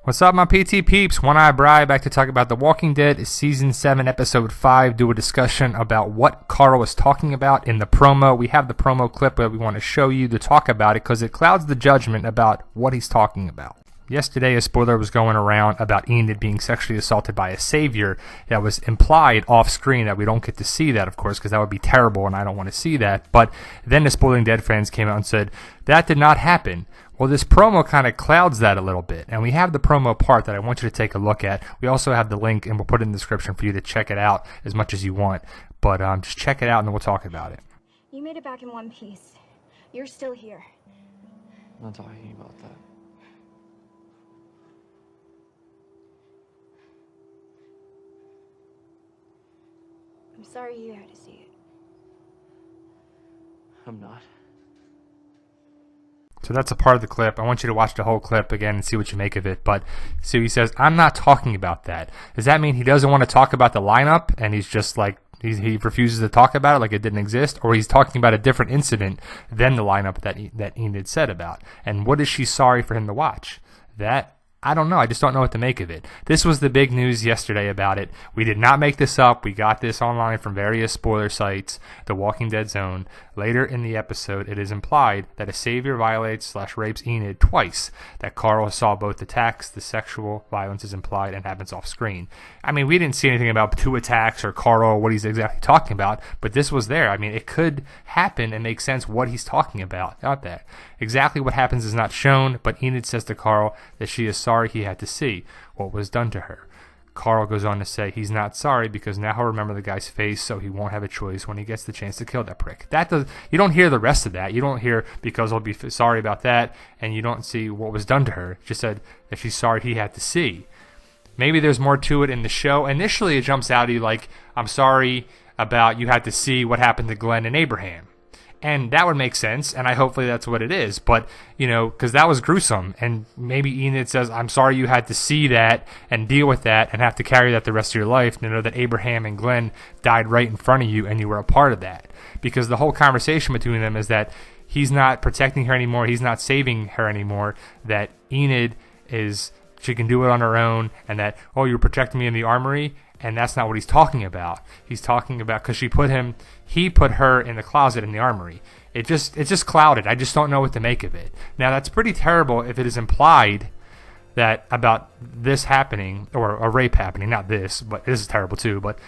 What's up, my PT peeps? One Eye Bri back to talk about The Walking Dead Season 7, Episode 5. Do a discussion about what Carl was talking about in the promo. We have the promo clip that we want to show you to talk about it because it clouds the judgment about what he's talking about. Yesterday, a spoiler was going around about Enid being sexually assaulted by a savior. That was implied off screen that we don't get to see that, of course, because that would be terrible and I don't want to see that. But then the Spoiling Dead fans came out and said, that did not happen. Well, this promo kind of clouds that a little bit, and we have the promo part that I want you to take a look at. We also have the link, and we'll put it in the description for you to check it out as much as you want. But just check it out, and then we'll talk about it. You made it back in one piece. You're still here. I'm not talking about that. I'm sorry you had to see it. I'm not. So that's a part of the clip. I want you to watch the whole clip again and see what you make of it. But so he says, I'm not talking about that. Does that mean he doesn't want to talk about the lineup and he's just like, he refuses to talk about it like it didn't exist? Or he's talking about a different incident than the lineup that Enid said about? And what is she sorry for him to watch? That, I don't know. I just don't know what to make of it. This was the big news yesterday about it. We did not make this up. We got this online from various spoiler sites, The Walking Dead Zone. Later in the episode, it is implied that a savior violates/rapes Enid twice. That Carl saw both attacks. The sexual violence is implied and happens off screen. I mean, we didn't see anything about 2 attacks or Carl, what he's exactly talking about, but this was there. I mean, it could happen and make sense what he's talking about out there. Exactly what happens is not shown, but Enid says to Carl that she is sorry he had to see what was done to her. Carl goes on to say he's not sorry because now he'll remember the guy's face, so he won't have a choice when he gets the chance to kill that prick. You don't hear the rest of that. You don't hear because he'll be sorry about that, and you don't see what was done to her. It just said that she's sorry he had to see. Maybe there's more to it in the show. Initially, it jumps out at you like, I'm sorry about you had to see what happened to Glenn and Abraham. And that would make sense, and hopefully that's what it is. But, because that was gruesome, and maybe Enid says, I'm sorry you had to see that and deal with that and have to carry that the rest of your life to know that Abraham and Glenn died right in front of you and you were a part of that. Because the whole conversation between them is that he's not protecting her anymore, he's not saving her anymore, that Enid she can do it on her own, and that, oh, you're protecting me in the armory. And that's not what he's talking about. He's talking about because he put her in the closet in the armory. It's just clouded. I just don't know what to make of it. Now that's pretty terrible if it is implied that about this happening or a rape happening. Not this, but this is terrible too. But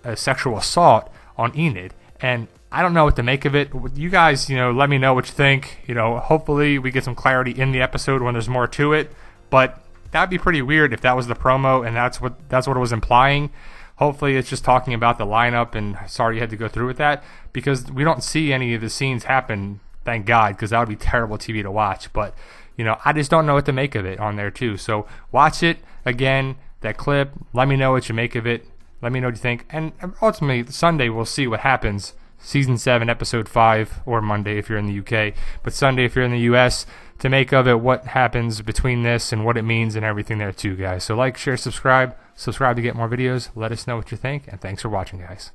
a sexual assault on Enid, and I don't know what to make of it. You guys, let me know what you think. Hopefully we get some clarity in the episode when there's more to it. But that'd be pretty weird if that was the promo and that's what it was implying. Hopefully it's just talking about the lineup and sorry you had to go through with that, because we don't see any of the scenes happen, thank God, because that would be terrible TV to watch. But I just don't know what to make of it on there too. So watch it again, that clip, let me know what you make of it, let me know what you think, and ultimately Sunday we'll see what happens. Season 7, Episode 5, or Monday if you're in the UK, but Sunday if you're in the US, to make of it what happens between this and what it means and everything there too, guys. So like, share, subscribe to get more videos. Let us know what you think, and thanks for watching, guys.